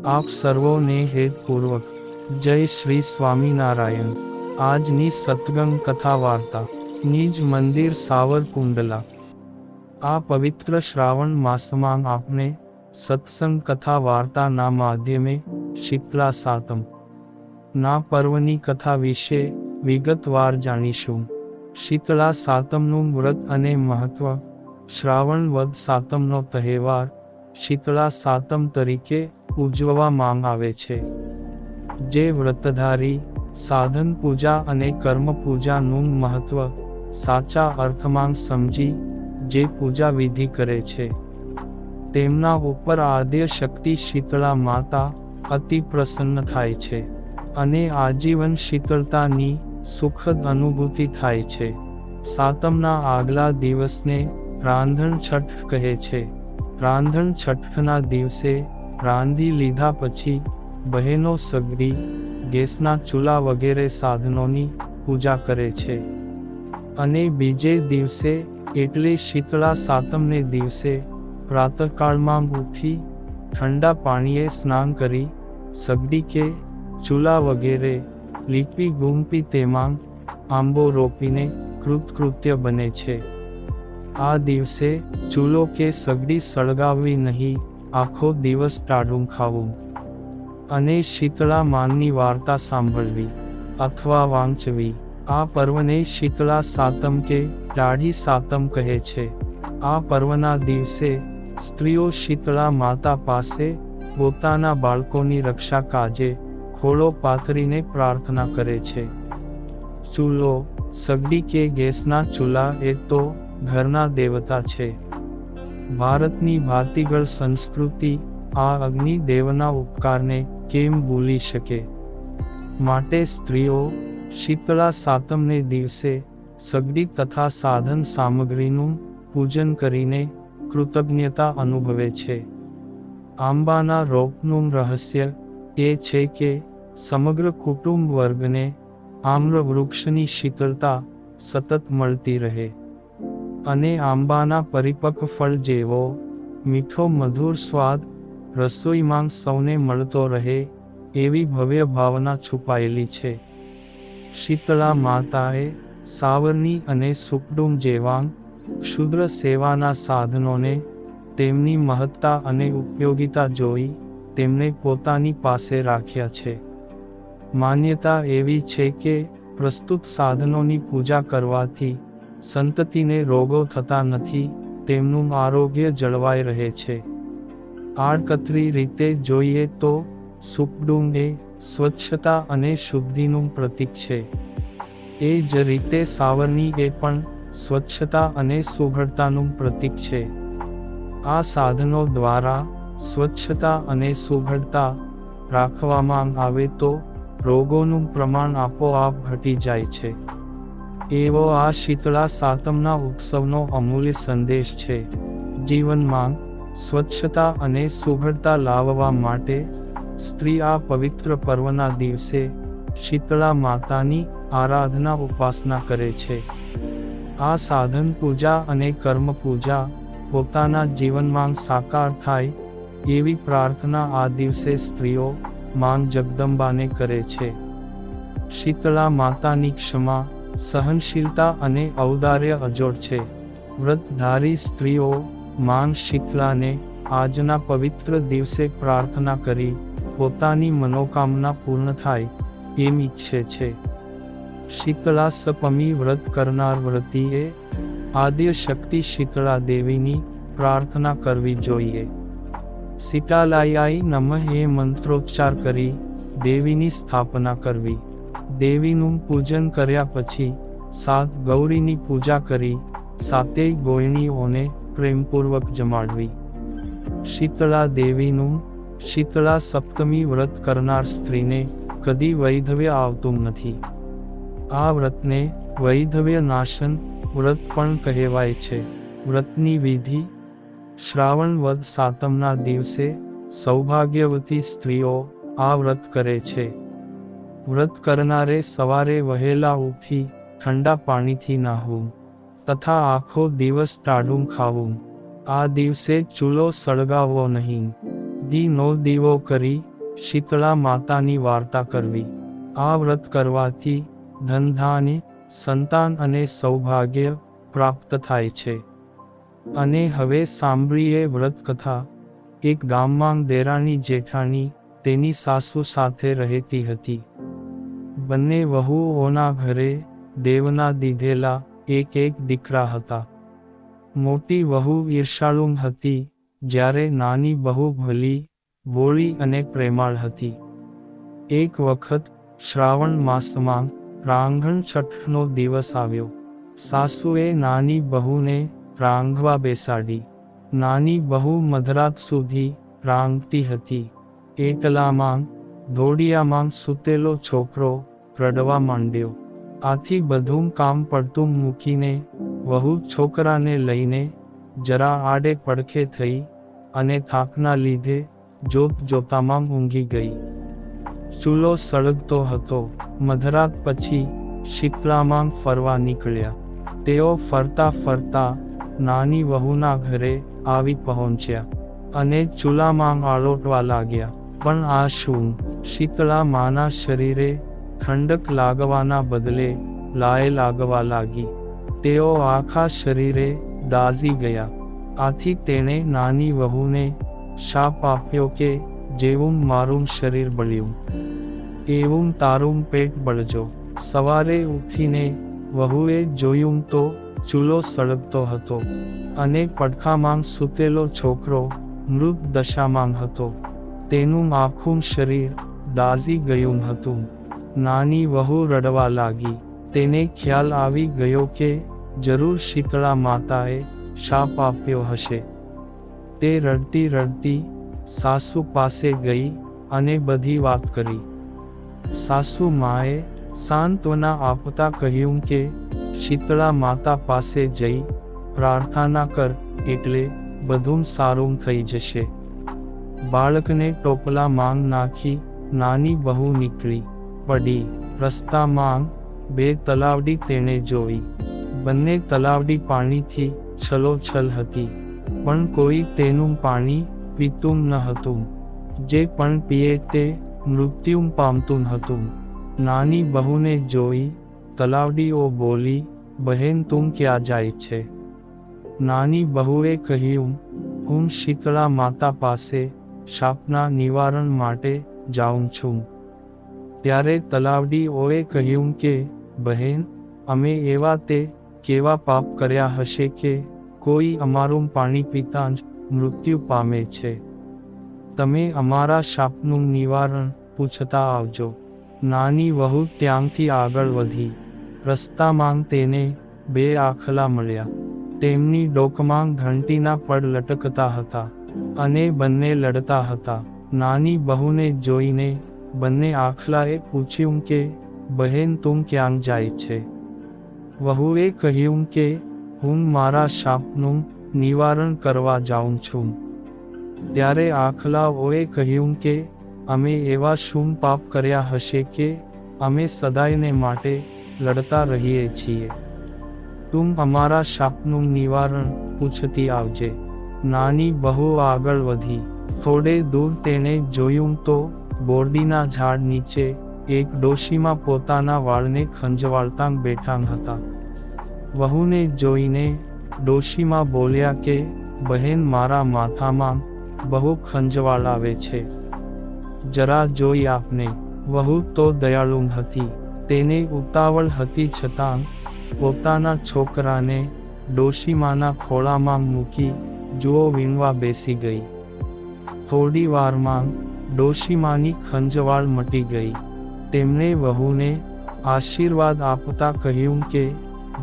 આપ સર્વોને હેતપૂર્વક જય શ્રી સ્વામિનારાયણ। આજની સત્સંગ કથા વાર્તા નિજ મંદિર સાવરકુંડલા। આ પવિત્ર શ્રાવણ માસમાં આપણે સત્સંગ કથા વાર્તાના માધ્યમે શીતલા સાતમ ના પર્વની કથા વિશે વિગતવાર જાણીશું। શીતલા સાતમનું વ્રત અને મહત્વ। શ્રાવણ વદ સાતમનો તહેવાર શીતલા સાતમ તરીકે ઉજવવામાં આવે છે। જે વ્રતધારી સાધન પૂજા અને કર્મ પૂજાનું મહત્વ સાચા અર્થમાં સમજી જે પૂજા વિધિ કરે છે તેમના ઉપર આદ્ય શક્તિ શીતળા માતા અતિ પ્રસન્ન થાય છે અને આજીવન શીતળતાની સુખદ અનુભૂતિ થાય છે। સાતમના આગલા દિવસને રાંધણ છઠ કહે છે। રાંધણ છઠના દિવસે રાંધી લીધા પછી બહેનો સગડી ગેસના ચૂલા વગેરે સાધનોની પૂજા કરે છે અને બીજે દિવસે એટલે શીતળા સાતમને દિવસે પ્રાતઃકાળમાં ઉઠી ઠંડા પાણીએ સ્નાન કરી સગડી કે ચૂલા વગેરે લીપી ગુંપી તેમાં આંબો રોપીને કૃતકૃત્ય બને છે। આ દિવસે ચૂલો કે સગડી સળગાવવી નહીં, આખો દિવસ ટાઢું ખાવું અને શીતળા માની વાર્તા સાંભળવી અથવા વાંચવી। આ પર્વને શીતળા સાતમ કે ટાઢી સાતમ કહે છે। આ પર્વના દિવસે સ્ત્રીઓ શીતળા માતા પાસે પોતાના બાળકોની રક્ષા કાજે ખોળો પાથરીને પ્રાર્થના કરે છે। ચૂલો, સગડી કે ગેસના ચૂલા એ તો ઘરના દેવતા છે। ભારતની ભાતીગળ સંસ્કૃતિ આ અગ્નિ દેવના ઉપકારને કેમ ભૂલી શકે? માટે સ્ત્રીઓ શીતળા સાતમને દિવસે સગડી તથા સાધન સામગ્રીનું પૂજન કરીને કૃતજ્ઞતા અનુભવે છે। આંબાના રોપનું રહસ્ય એ છે કે સમગ્ર કુટુંબ વર્ગને આમ્ર વૃક્ષની શીતળતા સતત મળતી રહે અને આંબાના પરિપક્વ ફળ જેવો મીઠો મધુર સ્વાદ રસોઈમાં સૌને મળતો રહે એવી ભવ્ય ભાવના છુપાયેલી છે। શીતળા માતાએ સાવરણી અને સુકડુમ જેવા ક્ષુદ્ર સેવાના સાધનોને તેમની મહત્તા અને ઉપયોગિતા જોઈ તેમને પોતાની પાસે રાખ્યા છે। માન્યતા એવી છે કે પ્રસ્તુત સાધનોની પૂજા કરવાથી સંતતિને રોગો થતા નથી, તેમનું આરોગ્ય જળવાઈ રહે છે। આડકતરી રીતે જોઈએ તો સુકડુમ એ સ્વચ્છતા અને શુદ્ધિનું પ્રતીક છે। એ જ રીતે સાવરણી એ પણ સ્વચ્છતા અને સુઘડતાનું પ્રતીક છે। આ સાધનો દ્વારા સ્વચ્છતા અને સુઘડતા રાખવામાં આવે તો રોગોનું પ્રમાણ આપોઆપ ઘટી જાય છે। એવો આ શીતળા સાતમના ઉત્સવનો અમૂલ્ય સંદેશ છે। જીવનમાં સ્વચ્છતા અને સુઘડતા લાવવા માટે સ્ત્રી આ પવિત્ર પર્વના દિવસે શીતળા માતાની આરાધના ઉપાસના કરે છે। આ સાધન પૂજા અને કર્મ પૂજા પોતાના જીવનમાં સાકાર થાય એવી પ્રાર્થના આ દિવસે સ્ત્રીઓ માં જગદંબાને કરે છે। શીતળા માતાની ક્ષમા, સહનશીલતા અને ઔદાર્ય અજોડ છે। વ્રતધારી સ્ત્રીઓ માં શીતલાને આજના પવિત્ર દિવસે પ્રાર્થના કરી પોતાની મનોકામના પૂર્ણ થાય એમ ઈચ્છે છે। શીતળા સપ્તમી વ્રત કરનાર વ્રતીએ આદ્ય શક્તિ શીતળા દેવીની પ્રાર્થના કરવી જોઈએ। શીતલાયાય નમઃ એ મંત્રોચ્ચાર કરી દેવીની સ્થાપના કરવી। દેવીનું પૂજન કર્યા પછી સાત ગૌરીની પૂજા કરી સાતેય ગોયણીઓને પ્રેમપૂર્વક જમાડવી। શીતળા દેવીનું શીતળા સપ્તમી વ્રત કરનાર સ્ત્રીને કદી વૈધવ્ય આવતું નથી। આ વ્રતને વૈધવ્ય નાશન વ્રત પણ કહેવાય છે। વ્રતની વિધિ: શ્રાવણ વદ સાતમના દિવસે સૌભાગ્યવતી સ્ત્રીઓ આ વ્રત કરે છે। વ્રત કરનારે સવારે વહેલા ઉઠી ઠંડા પાણીથી નહાવું તથા આખો દિવસ ટાઢું ખાવું। આ દિવસે ચૂલો સળગાવવો નહીં। દીનો દીવો કરી શીતળા માતાની વાર્તા કરવી. આ વ્રત કરવાથી ધનધાન્ય, સંતાન અને સૌભાગ્ય પ્રાપ્ત થાય છે. અને હવે સાંભળીએ વ્રત કથા. એક ગામમાં દેરાણી જેઠાણી તેની સાસુ સાથે રહેતી હતી. બંને વહુઓના ઘરે દેવના દીધેલા એક દીકરા હતા. મોટી વહુ ઈર્ષાળુ હતી, જ્યારે નાની બહુ ભલી, ભોળી અને પ્રેમાળ હતી. એક વખત શ્રાવણ માસમાં રાંઘણ છઠનો દિવસ આવ્યો. સાસુએ નાની બહુને રાંઘવા બેસાડી. નાની બહુ મધરાત સુધી રાંઘતી હતી. એટલામાં ધોડિયામાં સૂતેલો છોકરો રડવા માંડ્યો. આથી બધું કામ પડતું મૂકીને વહુ છોકરાને લઈને જરા આડે પડખે થઈ અને થાકના લીધે જોત જોતામાં ઊંઘી ગઈ. ચૂલો સળગતો હતો. મધરાત પછી શીતળામાં ફરવા નીકળ્યા. તેઓ ફરતા ફરતા નાની વહુના ઘરે આવી પહોંચ્યા અને ચૂલામાં આળોટવા લાગ્યા. પણ આ શું? શીતળા માના શરીરે ઠંડક લાગવાના બદલે લાય લાગવા લાગી. તેઓ આખા શરીરે દાઝી ગયા. આથી તેણે નાની વહુને શાપ આપ્યો કે જેવું મારું શરીર બળ્યું, એવું તારું પેટ બળજો. સવારે ઉઠીને વહુએ જોયું તો ચૂલો સળગતો હતો અને પડખામાં સૂતેલો છોકરો મૃત દશામાં હતો. તેનું આખું શરીર દાઝી ગયું હતું. નાની વહુ રડવા લાગી. તેને ખ્યાલ આવી ગયો કે જરૂર શીતળા માતાએ શાપ આપ્યો હશે. તે રડતી રડતી સાસુ પાસે ગઈ અને બધી વાત કરી. સાસુ માએ સાંત્વના આપતા કહ્યું કે શીતળા માતા પાસે જઈ પ્રાર્થના કર, એટલે બધું સારું થઈ જશે. બાળકને ટોપલામાં નાખી નાની બહુ નીકળી પડી. રસ્તામાં 2 તલાવડી તેણે જોઈ. બંને તલાવડી પાણીથી છલોછલ હતી, પણ કોઈ તેનું પાણી પીતું ન હતું. જે પણ પીએ તે મૃત્યુ પામતું હતું. નાની બહુને જોઈ તલાવડીઓ બોલી, બહેન તું ક્યાં જાય છે? નાની બહુએ કહ્યું, હું શીતળા માતા પાસે શાપના નિવારણ માટે જાઉં છું. ત્યારે તલાવડીઓએ કહ્યું કે બહેન, અમે એવા તે કેવા પાપ કર્યા હશે કે કોઈ અમારું પાણી પીતા જ મૃત્યુ પામે છે? તમે અમારા શાપનું નિવારણ પૂછતા આવજો. નાની વહુ ત્યાંથી આગળ વધી. રસ્તામાં તેને 2 આખલા મળ્યા. તેમની ડોકમાં ઘંટીના પડ લટકતા હતા અને બંને લડતા હતા. નાની બહુને જોઈને બંને આખલાએ પૂછ્યું કે બહેન તું ક્યાં જાય છે? વહુએ કહ્યું કે હું મારા શાપનું નિવારણ કરવા જાઉં છું. ત્યારે આખલાઓએ કહ્યું કે અમે એવા શું પાપ કર્યા હશે કે અમે સદાયને માટે લડતા રહીએ છીએ? તું અમારા શાપનું નિવારણ પૂછતી આવજે. નાની બહુ આગળ વધી. થોડે દૂર તેણે જોયું તો બોરડીના ઝાડ નીચે એક ડોશીમાં પોતાના વાળને ખંજવાળતા બેઠા હતા. વહુને જોઈને ડોશીમાં બોલ્યા કે બહેન, મારા માથામાં બહુ ખંજવાળ આવે છે, જરા જોઈ આપને. વહુ તો દયાળુ હતી. તેને ઉતાવળ હતી છતાં પોતાના છોકરાને ડોશીમાના ખોળામાં મૂકી જુઓ વીણવા બેસી ગઈ. થોડી વારમાં ડોશીમાની ખંજવાળ મટી ગઈ. તેમણે વહુને આશીર્વાદ આપતા કહ્યું કે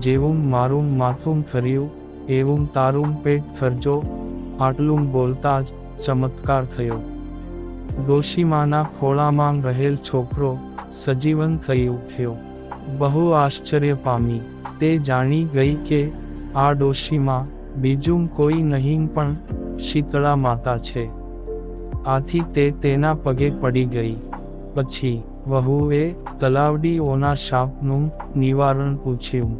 જેવું મારું માથું ફર્યું એવું તારું પેટ ફરજો. આટલું બોલતા જ ચમત્કાર થયો. ડોશીમાના ખોળામાં રહેલ છોકરો સજીવન થઈ ઉઠ્યો. બહુ આશ્ચર્ય પામી. તે જાણી ગઈ કે આ ડોશીમાં બીજું કોઈ નહીં પણ શીતળા માતા છે. આથી તે તેના પગે પડી ગઈ. પછી વહુએ તલાવડીઓના શાપનું નિવારણ પૂછ્યું.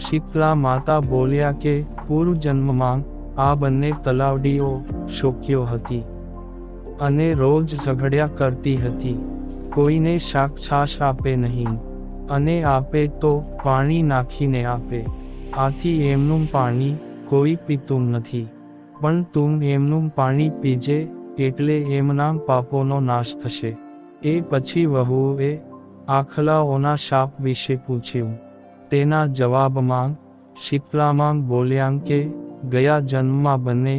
શીતળા માતા બોલ્યા કે પૂર્વજન્મમાં આ બંને તલાવડીઓ શોક્યો હતી. અને રોજ ઝઘડ્યા કરતી હતી. કોઈને શાક છાશ આપે નહીં, અને આપે તો પાણી નાખીને આપે. આથી એમનું પાણી કોઈ પીતું નથી. પણ તું એમનું પાણી પીજે, એટલે એમના પાપોનો નાશ થશે. એ પછી વહુએ આખલાઓના શાપ વિશે પૂછ્યું. તેના જવાબમાં શીતળામાં બોલ્યાં કે ગયા જન્મમાં બંને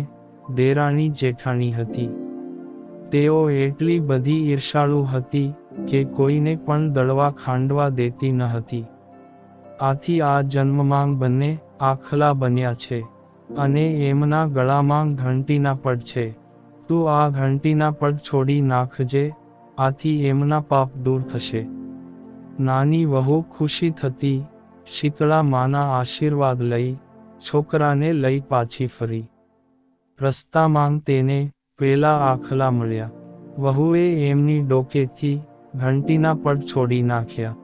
દેરાણી જેઠાણી હતી. તેઓ એટલી બધી ઈર્ષાળુ હતી કે કોઈને પણ દળવા ખાંડવા દેતી ન હતી. આથી આ જન્મમાં બંને આખલા બન્યા છે, અને એમના ગળામાં ઘંટીના પડ છે. તું આ ઘંટીના પડ છોડી નાખજે, આથી એમના પાપ દૂર થશે. નાની વહુ ખુશી થતી શીતળા માના આશીર્વાદ લઈ છોકરાને લઈ પાછી ફરી. રસ્તામાં તેને પેલા આખલા મળ્યા. વહુએ એમની ડોકેથી ઘંટીના પડ છોડી નાખ્યા.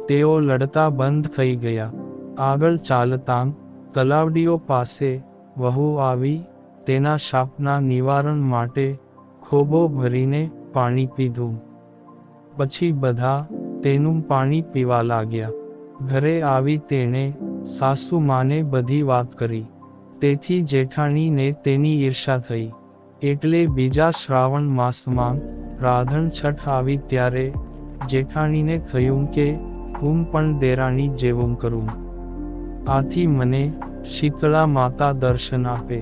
તેઓ લડતા બંધ થઈ ગયા. આગળ ચાલતાં તલાવડીઓ પાસે વહુ આવી તેના શાપના નિવારણ માટે ખોબો ભરીને પાણી પીધું. પછી બધા તેનું પાણી પીવા લાગ્યા. ઘરે આવી તેણે સાસુ માને બધી વાત કરી. તેથી જેઠાણીને તેની ઈર્ષા થઈ. એટલે બીજા શ્રાવણ માસમાં રાધણ છઠ આવી ત્યારે જેઠાણીને થયું કે હું પણ દેરાણી જેવું કરું. આથી મને શીતળા માતા દર્શન આપે.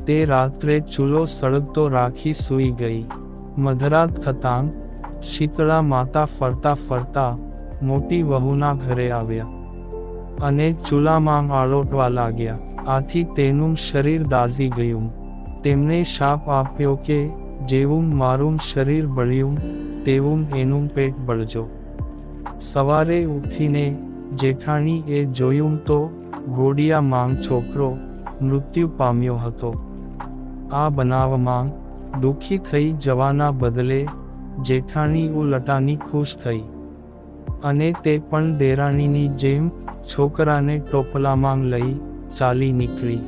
તે રાત્રે ચૂલો સળગતો રાખી સૂઈ ગઈ. મધરાત થતાં શીતળા માતા ફરતા ફરતા મોટી વહુના ઘરે આવ્યા, અને ચૂલામાં આળોટવા લાગ્યા. આથી તેનું શરીર દાઝી ગયું. તેમને શાપ આપ્યો કે જેવું મારું શરીર બળ્યું તેવું એનું પેટ બળજો. સવારે ઉઠીને જેઠાણીએ જોયું તો ઘોડિયામાં છોકરો મૃત્યુ પામ્યો હતો. આ બનાવમાં દુઃખી થઈ જવાના બદલે જેઠાણી ઉલટાની ખુશ થઈ, અને તે પણ દેરાણીની જેમ છોકરાને ટોપલામાં લઈ ચાલી નીકળી.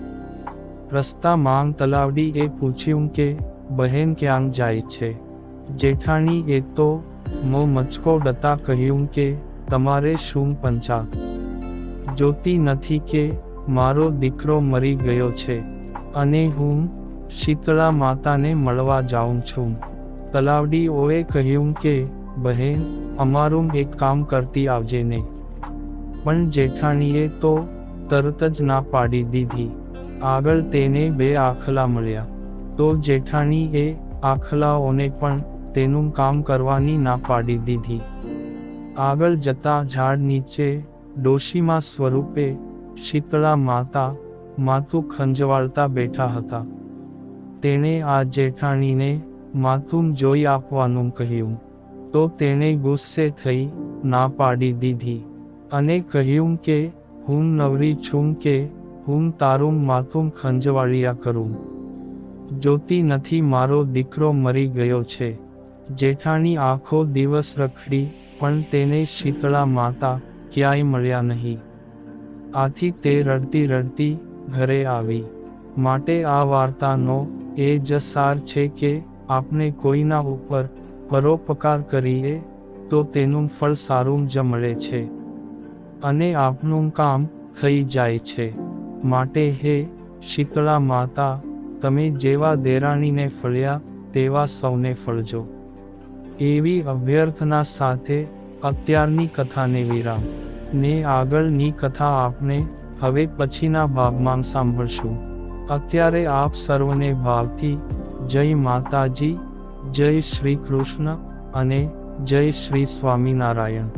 રસ્તામાં તલાવડીએ પૂછ્યું કે બહેન ક્યાં જાય છે? જેઠાણીએ તો મોં મચકોડતા કહ્યું કે તમારે શું પંચાત જોતી નથી કે મારો દીકરો મરી ગયો છે, અને હું શીતળા માતાને મળવા જાઉં છું. તલાવડીઓએ કહ્યું કે બહેન, અમારું એક કામ કરતી આવજે ને. પણ જેઠાણીએ તો તરત જ ના પાડી દીધી. આગળ તેને 2 આખલા મળ્યા. તો જેઠાણીએ આખલાઓને પણ તેનું કામ કરવાની ના પાડી દીધી. આગળ જતા ઝાડ નીચે ડોશીમા સ્વરૂપે શીતળા માતા માથું ખંજવાળતા બેઠા હતા. તેણે આ જેઠાણીને માથું જોઈ આપવાનું કહ્યું, તો તેણે ગુસ્સે થઈ ના પાડી દીધી, અને કહ્યું કે હું નવરી છું કે હું તારું માથું ખંજવાળ્યા કરું? જોતી નથી મારો દીકરો મરી ગયો છે? જેઠાણી આખો દિવસ રખડી, પણ તેને શીતળા માતા ક્યાંય મળ્યા નહીં. આથી તે રડતી રડતી ઘરે આવી. માટે આ વાર્તાનો એ જ સાર છે કે આપણે કોઈના ઉપર પરોપકાર કરીએ તો તેનું ફળ સારું જ મળે છે, અને આપનું કામ થઈ જાય છે. માટે હે શીતળા માતા, તમે જેવા દેરાણીને ફળ્યા તેવા સૌને ફળજો. એવી અભ્યર્થના સાથે અત્યારની કથાને વિરામ. ને આગળની કથા આપણે હવે પછીના ભાગમાં સાંભળશું. અત્યારે આપ સર્વને ભાવથી જય માતાજી, જય શ્રી કૃષ્ણ અને જય શ્રી સ્વામિનારાયણ.